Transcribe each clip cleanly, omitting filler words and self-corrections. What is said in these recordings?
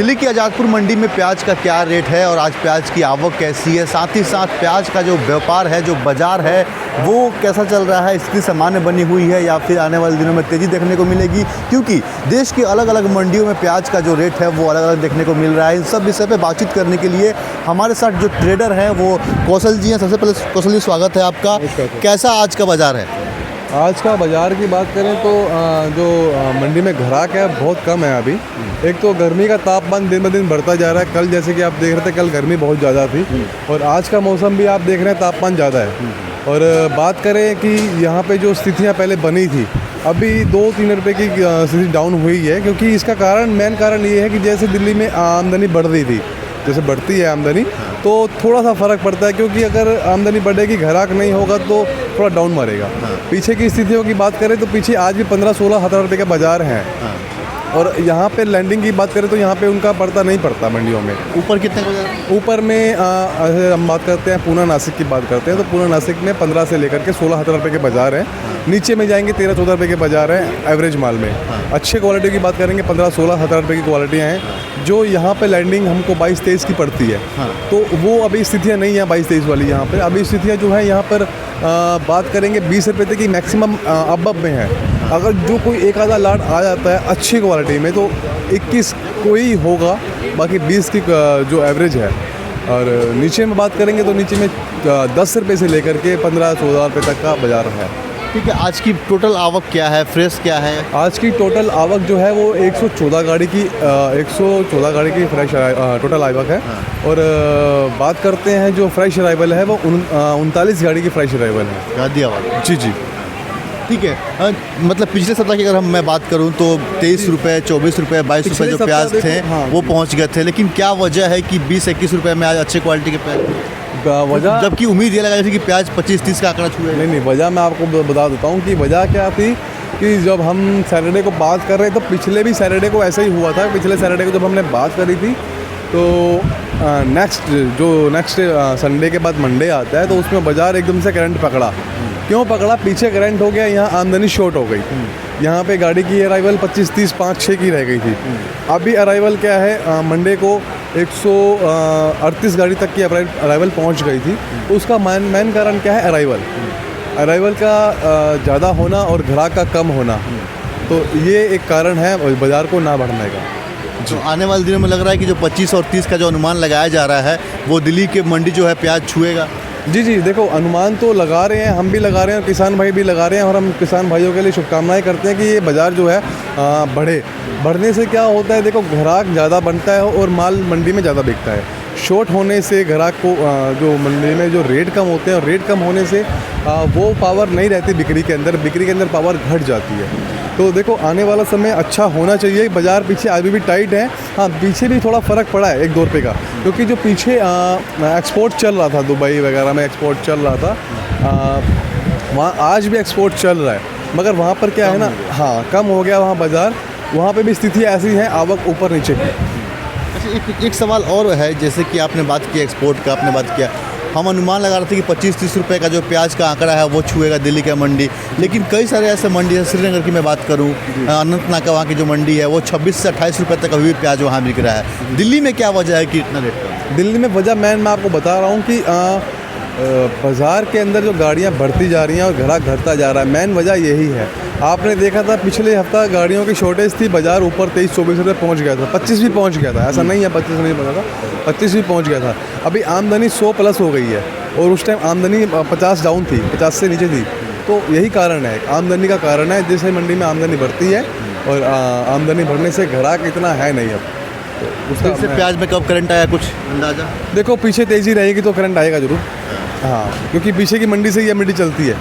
दिल्ली की आज़ादपुर मंडी में प्याज का क्या रेट है और आज प्याज की आवक कैसी है, साथ ही साथ प्याज का जो व्यापार है, जो बाज़ार है, वो कैसा चल रहा है, स्थिति सामान्य बनी हुई है या फिर आने वाले दिनों में तेज़ी देखने को मिलेगी, क्योंकि देश की अलग अलग मंडियों में प्याज का जो रेट है वो अलग अलग देखने को मिल रहा है। इन सब विषय पे बातचीत करने के लिए हमारे साथ जो ट्रेडर हैं वो कौशल जी हैं। सबसे पहले कौशल जी, स्वागत है आपका। कैसा आज का बाज़ार है? आज का बाज़ार की बात करें तो जो मंडी में ग्राहक है बहुत कम है अभी। एक तो गर्मी का तापमान दिन ब दिन बढ़ता जा रहा है। कल जैसे कि आप देख रहे थे, कल गर्मी बहुत ज़्यादा थी और आज का मौसम भी आप देख रहे हैं तापमान ज़्यादा है। और बात करें कि यहाँ पे जो स्थितियाँ पहले बनी थी, अभी 2-3 रुपये की स्थिति डाउन हुई है, क्योंकि इसका मेन कारण ये है कि जैसे दिल्ली में आमदनी बढ़ रही थी, जैसे बढ़ती है आमदनी तो थोड़ा सा फ़र्क पड़ता है, क्योंकि अगर आमदनी बढ़ेगी, ग्राहक नहीं होगा तो थोड़ा डाउन मारेगा। पीछे की स्थितियों की बात करें तो पीछे आज भी 15-16 हज़ार रुपये का बाज़ार है। और यहाँ पे लैंडिंग की बात करें तो यहाँ पे उनका पड़ता नहीं पड़ता मंडियों में। ऊपर कितने का? ऊपर में हम बात करते हैं पूना नासिक की बात करते हैं तो पूना नासिक में 15 से लेकर के 16 हज़ार रुपये के बाज़ार है। नीचे में जाएंगे 13-14 रुपये के बाज़ार है एवरेज माल में। अच्छे क्वालिटी की बात करेंगे 15-16 हज़ार रुपये की क्वालिटियाँ हैं, जो यहाँ पे लैंडिंग हमको 22-23 की पड़ती है। तो वो अभी स्थितियाँ नहीं हैं 22-23 वाली। यहाँ पे अभी स्थितियाँ जो है यहाँ पर बात करेंगे 20 रुपये तक की मैक्सिमम अब में है। अगर जो कोई एक आधा लाट आ जाता है अच्छी क्वालिटी में तो 21 कोई होगा, बाकी 20 की जो एवरेज है। और नीचे में बात करेंगे तो नीचे में 10 रुपये से लेकर के 15-16 रुपये तक का बाज़ार है। ठीक है, आज की टोटल आवक क्या है, फ्रेश क्या है? आज की टोटल आवक जो है वो 114 गाड़ी की फ्रेश टोटल आवक है। और बात करते हैं जो फ्रेश अराइवल है वो 39 गाड़ी की फ्रेश अराइवल है। गाजियाबाद। जी। ठीक है, मतलब पिछले सप्ताह की अगर मैं बात करूं तो 23 रुपये, 24 रुपये, 22 रुपये जो प्याज थे वो पहुंच गए थे, लेकिन क्या वजह है कि 20-21 रुपये में आज अच्छे क्वालिटी के प्याज, वजह जबकि उम्मीद ये लगा रही थी कि प्याज 25-30 का आंकड़ा छुए? नहीं, वजह मैं आपको बता देता हूँ कि वजह क्या थी कि जब हम सैटरडे को बात कर रहे तो पिछले भी सैटरडे को ऐसा ही हुआ था। पिछले सैटरडे को जब हमने बात करी थी तो नेक्स्ट संडे के बाद मंडे आता है तो उसमें बाज़ार एकदम से करंट पकड़ा। क्यों पकड़ा? पीछे करंट हो गया, यहाँ आमदनी शॉर्ट हो गई। यहाँ पे गाड़ी की अराइवल 25-30, 5-6 की रह गई थी। अभी अराइवल क्या है, मंडे को 138 गाड़ी तक की अराइवल पहुँच गई थी। उसका मेन कारण क्या है? अराइवल का ज़्यादा होना और ग्राहक का कम होना, तो ये एक कारण है बाज़ार को ना बढ़ने का। तो आने वाले दिनों में लग रहा है कि जो 25 और 30 का जो अनुमान लगाया जा रहा है वो दिल्ली के मंडी जो है प्याज छुएगा? जी, देखो अनुमान तो लगा रहे हैं, हम भी लगा रहे हैं और किसान भाई भी लगा रहे हैं। और हम किसान भाइयों के लिए शुभकामनाएं करते हैं कि ये बाज़ार जो है बढ़ने से क्या होता है, देखो ग्राहक ज़्यादा बनता है और माल मंडी में ज़्यादा बिकता है। शॉर्ट होने से ग्राहक को जो मंडी में जो रेट कम होते हैं और रेट कम होने से वो पावर नहीं रहती बिक्री के अंदर पावर घट जाती है। तो देखो आने वाला समय अच्छा होना चाहिए। बाज़ार पीछे अभी भी टाइट है। हाँ, पीछे भी थोड़ा फ़र्क पड़ा है 1-2 रुपये का, क्योंकि जो पीछे एक्सपोर्ट चल रहा था, दुबई वगैरह में एक्सपोर्ट चल रहा था, वहाँ आज भी एक्सपोर्ट चल रहा है, मगर वहाँ पर क्या है ना, हाँ कम हो गया वहाँ बाज़ार। वहाँ पे भी स्थिति ऐसी है, आवक ऊपर नीचे की। अच्छा, एक सवाल और है, जैसे कि आपने बात की एक्सपोर्ट का, आपने बात किया, हम अनुमान लगा रहे थे कि 25-30 रुपये का जो प्याज का आंकड़ा है वो छुएगा दिल्ली का मंडी, लेकिन कई सारे ऐसे मंडी है, श्रीनगर की मैं बात करूं, अनंतनाग का वहाँ की जो मंडी है वो 26 से 28 रुपये तक अभी भी प्याज वहाँ बिक रहा है। दिल्ली में क्या वजह है कि इतना रेट कम? दिल्ली में वजह मैं आपको बता रहा हूँ कि बाज़ार के अंदर जो गाड़ियाँ बढ़ती जा रही हैं और ग्राहक घटता जा रहा है, मेन वजह यही है। आपने देखा था पिछले हफ्ता गाड़ियों की शॉर्टेज थी, बाज़ार ऊपर 23-24 रुपये पहुँच गया था, 25 भी पहुँच गया था। ऐसा नहीं है 25 नहीं पता था, 25 भी पहुँच गया था। अभी आमदनी 100 प्लस हो गई है और उस टाइम आमदनी 50 डाउन थी, 50 से नीचे थी। तो यही कारण है, आमदनी का कारण है। जैसे मंडी में आमदनी बढ़ती है और आमदनी बढ़ने से ग्राहक इतना है नहीं। अब उससे से प्याज में कब करंट आया, कुछ अंदाज़ा? देखो पीछे तेज़ी रहेगी तो करंट आएगा ज़रूर। हाँ, क्योंकि पीछे की मंडी से ये मंडी चलती है।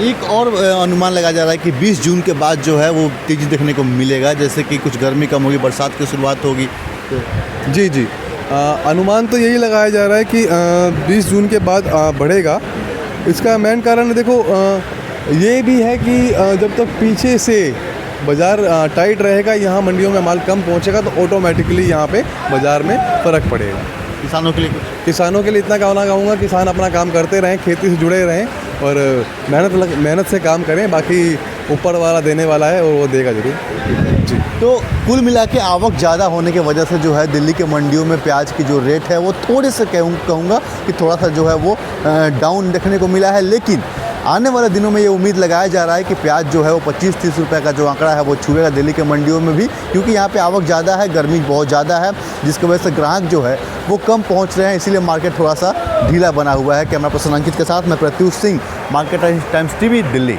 एक और अनुमान लगाया जा रहा है कि 20 जून के बाद जो है वो तेज़ी देखने को मिलेगा, जैसे कि कुछ गर्मी कम होगी, बरसात की शुरुआत होगी। तो जी, अनुमान तो यही लगाया जा रहा है कि 20 जून के बाद बढ़ेगा। इसका मेन कारण देखो ये भी है कि जब तक पीछे से बाज़ार टाइट रहेगा, यहाँ मंडियों में माल कम पहुँचेगा तो ऑटोमेटिकली यहाँ पे बाज़ार में फ़र्क पड़ेगा। किसानों के लिए इतना कहूँगा, किसान अपना काम करते रहें, खेती से जुड़े रहें और मेहनत से काम करें। बाकी ऊपर वाला देने वाला है और वो देगा जरूर जी। तो कुल मिला के आवक ज़्यादा होने की वजह से जो है दिल्ली के मंडियों में प्याज की जो रेट है वो थोड़े से कहूँगा कि थोड़ा सा जो है वो डाउन देखने को मिला है। लेकिन आने वाले दिनों में ये उम्मीद लगाया जा रहा है कि प्याज जो है वो 25-30 रुपए का जो आंकड़ा है वो छुएगा दिल्ली के मंडियों में भी, क्योंकि यहाँ पे आवक ज़्यादा है, गर्मी बहुत ज़्यादा है, जिसकी वजह से ग्राहक जो है वो कम पहुँच रहे हैं, इसीलिए मार्केट थोड़ा सा ढीला बना हुआ है। कैमरा पर्सन अंकित के साथ मैं Pratyush Singh, market times TV, Delhi.